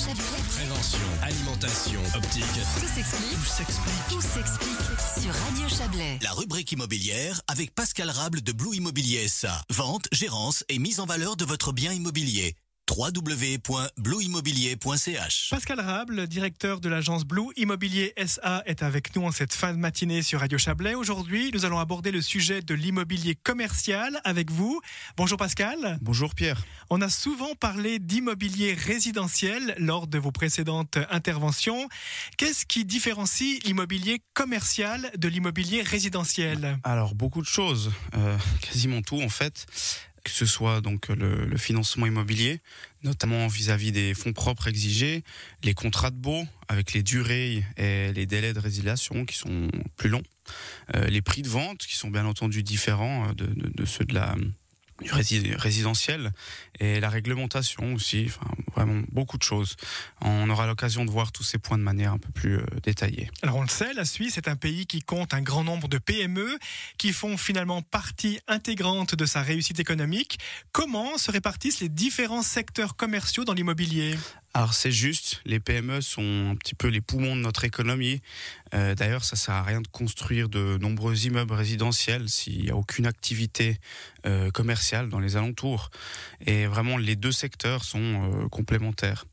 Chablais. Prévention, alimentation, optique. Tout s'explique. Tout s'explique sur Radio Chablais. La rubrique immobilière avec Pascal Rable de Blue Immobilier SA. Vente, gérance et mise en valeur de votre bien immobilier. www.blueimmobilier.ch. Pascal Rable, directeur de l'agence Blue Immobilier SA, est avec nous en cette fin de matinée sur Radio Chablais. Aujourd'hui, nous allons aborder le sujet de l'immobilier commercial avec vous. Bonjour Pascal. Bonjour Pierre. On a souvent parlé d'immobilier résidentiel lors de vos précédentes interventions. Qu'est-ce qui différencie l'immobilier commercial de l'immobilier résidentiel ? Alors beaucoup de choses, quasiment tout en fait. Que ce soit donc le financement immobilier, notamment vis-à-vis des fonds propres exigés, les contrats de baux avec les durées et les délais de résiliation qui sont plus longs, les prix de vente qui sont bien entendu différents de ceux du résidentiel, et la réglementation aussi, enfin vraiment beaucoup de choses. On aura l'occasion de voir tous ces points de manière un peu plus détaillée. Alors on le sait, la Suisse est un pays qui compte un grand nombre de PME qui font finalement partie intégrante de sa réussite économique. Comment se répartissent les différents secteurs commerciaux dans l'immobilier ? Alors c'est juste, les PME sont un petit peu les poumons de notre économie. D'ailleurs, ça sert à rien de construire de nombreux immeubles résidentiels s'il n'y a aucune activité commerciale dans les alentours. Et vraiment, les deux secteurs sont complémentaires.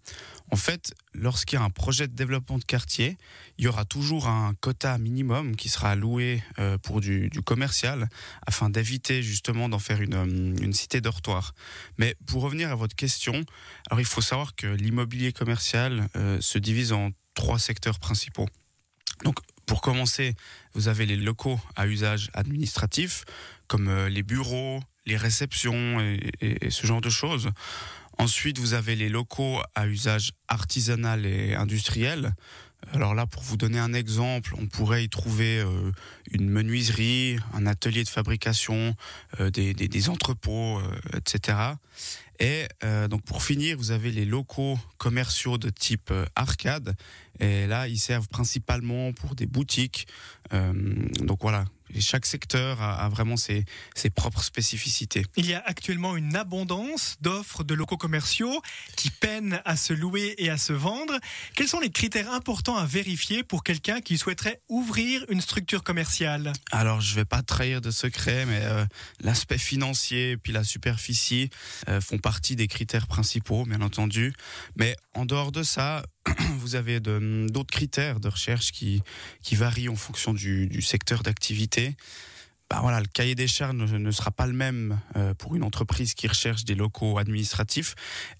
En fait, lorsqu'il y a un projet de développement de quartier, il y aura toujours un quota minimum qui sera alloué pour du commercial afin d'éviter justement d'en faire une cité dortoir. Mais pour revenir à votre question, alors il faut savoir que l'immobilier commercial se divise en 3 secteurs principaux. Donc, pour commencer, vous avez les locaux à usage administratif, comme les bureaux, les réceptions et ce genre de choses. Ensuite, vous avez les locaux à usage artisanal et industriel. Alors là, pour vous donner un exemple, on pourrait y trouver une menuiserie, un atelier de fabrication, des entrepôts, etc. Et donc pour finir, vous avez les locaux commerciaux de type arcade. Et là, ils servent principalement pour des boutiques. Donc voilà. Et chaque secteur a vraiment ses propres spécificités. Il y a actuellement une abondance d'offres de locaux commerciaux qui peinent à se louer et à se vendre. Quels sont les critères importants à vérifier pour quelqu'un qui souhaiterait ouvrir une structure commerciale ? Alors, je ne vais pas trahir de secret, mais l'aspect financier et puis la superficie font partie des critères principaux, bien entendu. Mais en dehors de ça, vous avez d'autres critères de recherche qui varient en fonction du secteur d'activité. Voilà, le cahier des charges ne sera pas le même pour une entreprise qui recherche des locaux administratifs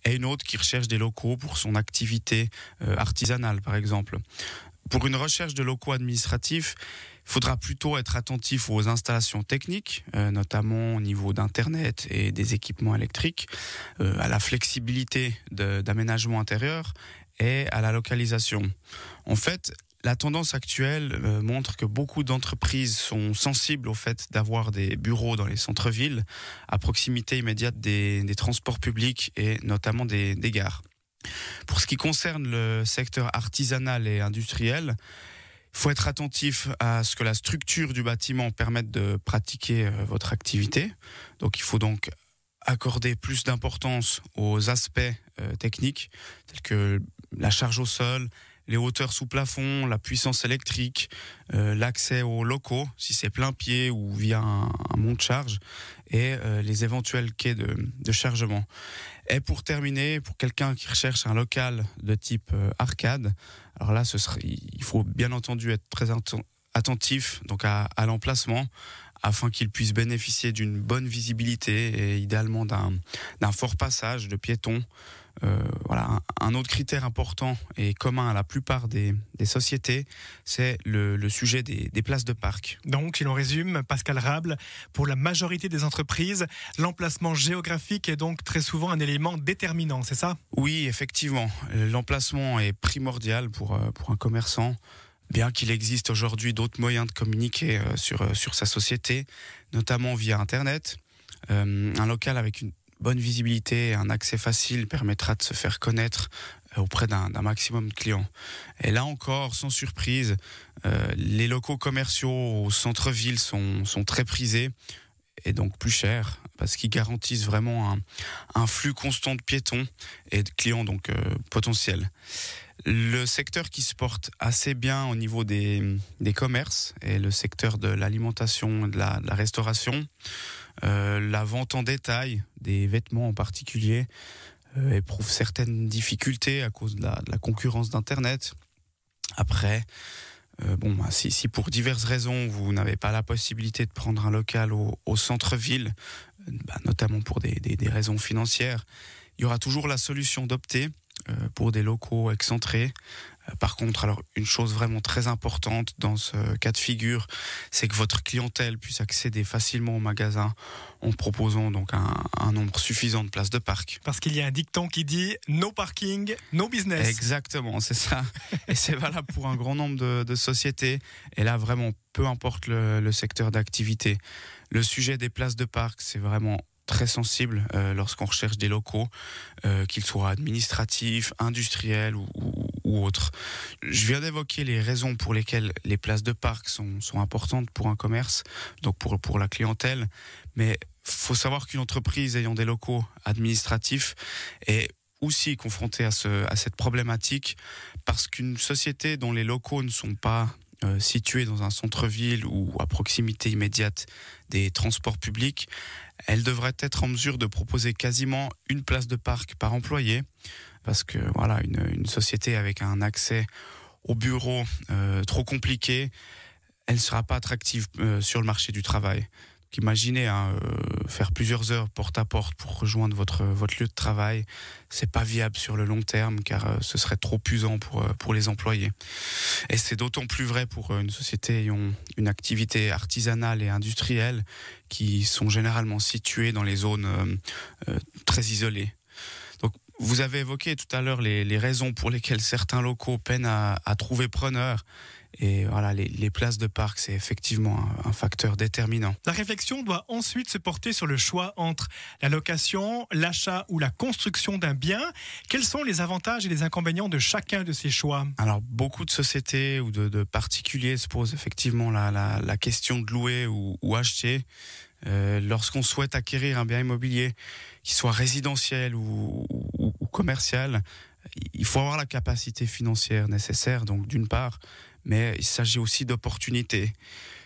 et une autre qui recherche des locaux pour son activité artisanale, par exemple. Pour une recherche de locaux administratifs, il faudra plutôt être attentif aux installations techniques, notamment au niveau d'Internet et des équipements électriques, à la flexibilité d'aménagement intérieur et à la localisation. En fait, la tendance actuelle montre que beaucoup d'entreprises sont sensibles au fait d'avoir des bureaux dans les centres-villes, à proximité immédiate des transports publics et notamment des gares. Pour ce qui concerne le secteur artisanal et industriel, il faut être attentif à ce que la structure du bâtiment permette de pratiquer votre activité. Donc il faut donc accorder plus d'importance aux aspects techniques, tels que la charge au sol, les hauteurs sous plafond, la puissance électrique, l'accès aux locaux, si c'est plein pied ou via un monte-charge, et les éventuels quais de chargement. Et pour terminer, pour quelqu'un qui recherche un local de type arcade, alors là, il faut bien entendu être très attentif donc à l'emplacement, afin qu'il puisse bénéficier d'une bonne visibilité et idéalement d'un fort passage de piétons. Voilà, un autre critère important et commun à la plupart des sociétés, c'est le sujet des places de parc. Donc, si l'on résume, Pascal Rable, pour la majorité des entreprises, l'emplacement géographique est donc très souvent un élément déterminant, c'est ça ? Oui, effectivement. L'emplacement est primordial pour un commerçant. Bien qu'il existe aujourd'hui d'autres moyens de communiquer sur sa société, notamment via Internet, un local avec une bonne visibilité et un accès facile permettra de se faire connaître auprès d'un maximum de clients. Et là encore, sans surprise, les locaux commerciaux au centre-ville sont très prisés est donc plus cher parce qu'ils garantissent vraiment un flux constant de piétons et de clients donc potentiels. Le secteur qui se porte assez bien au niveau des commerces est le secteur de l'alimentation et de la restauration. La vente en détail, des vêtements en particulier, éprouve certaines difficultés à cause de la concurrence d'Internet. Après, si pour diverses raisons vous n'avez pas la possibilité de prendre un local au centre-ville, notamment pour des raisons financières, il y aura toujours la solution d'opter pour des locaux excentrés. Par contre, alors une chose vraiment très importante dans ce cas de figure, c'est que votre clientèle puisse accéder facilement au magasin en proposant donc un nombre suffisant de places de parc. Parce qu'il y a un dicton qui dit « no parking, no business ». Exactement, c'est ça. Et c'est valable pour un grand nombre de sociétés. Et là, vraiment, peu importe le secteur d'activité. Le sujet des places de parc, c'est vraiment très sensible lorsqu'on recherche des locaux, qu'ils soient administratifs, industriels ou autres. Je viens d'évoquer les raisons pour lesquelles les places de parc sont importantes pour un commerce, donc pour la clientèle, mais faut savoir qu'une entreprise ayant des locaux administratifs est aussi confrontée à cette problématique, parce qu'une société dont les locaux ne sont pas située dans un centre-ville ou à proximité immédiate des transports publics, elle devrait être en mesure de proposer quasiment une place de parc par employé, parce que voilà, une société avec un accès au bureau trop compliqué, elle ne sera pas attractive sur le marché du travail. Donc imaginez faire plusieurs heures porte à porte pour rejoindre votre lieu de travail, c'est pas viable sur le long terme, car ce serait trop usant pour les employés. Et c'est d'autant plus vrai pour une société ayant une activité artisanale et industrielle qui sont généralement situées dans les zones très isolées. Donc vous avez évoqué tout à l'heure les raisons pour lesquelles certains locaux peinent à trouver preneur. Et voilà, les places de parc, c'est effectivement un facteur déterminant. La réflexion doit ensuite se porter sur le choix entre la location, l'achat ou la construction d'un bien. Quels sont les avantages et les inconvénients de chacun de ces choix ? Alors, beaucoup de sociétés ou de particuliers se posent effectivement la question de louer ou acheter. Lorsqu'on souhaite acquérir un bien immobilier, qu'il soit résidentiel ou commercial, il faut avoir la capacité financière nécessaire, donc d'une part, mais il s'agit aussi d'opportunités.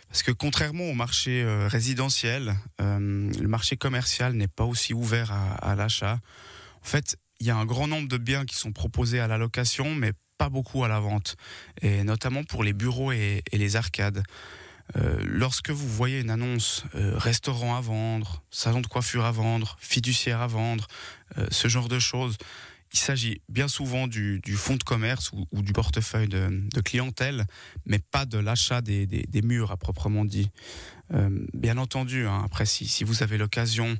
Parce que contrairement au marché résidentiel, le marché commercial n'est pas aussi ouvert à l'achat. En fait, il y a un grand nombre de biens qui sont proposés à la location, mais pas beaucoup à la vente, et notamment pour les bureaux et les arcades. Lorsque vous voyez une annonce restaurant à vendre, salon de coiffure à vendre, fiduciaire à vendre, ce genre de choses, il s'agit bien souvent du fonds de commerce ou du portefeuille de clientèle, mais pas de l'achat des murs à proprement dit. Bien entendu, après si vous avez l'occasion,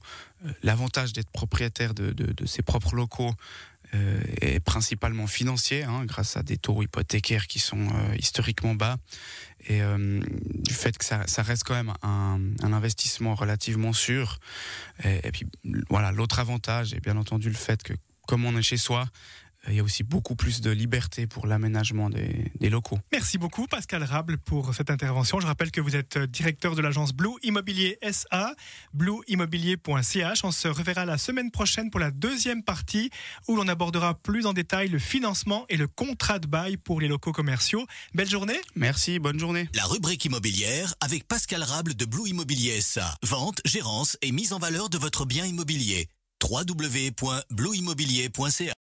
l'avantage d'être propriétaire de ses propres locaux est principalement financier, grâce à des taux hypothécaires qui sont historiquement bas, et du fait que ça reste quand même un investissement relativement sûr. Et puis voilà, l'autre avantage est bien entendu le fait que comme on est chez soi, il y a aussi beaucoup plus de liberté pour l'aménagement des locaux. Merci beaucoup Pascal Rable pour cette intervention. Je rappelle que vous êtes directeur de l'agence Blue Immobilier SA, blueimmobilier.ch. On se reverra la semaine prochaine pour la deuxième partie où l'on abordera plus en détail le financement et le contrat de bail pour les locaux commerciaux. Belle journée. Merci, bonne journée. La rubrique immobilière avec Pascal Rable de Blue Immobilier SA. Vente, gérance et mise en valeur de votre bien immobilier. www.blueimmobilier.ch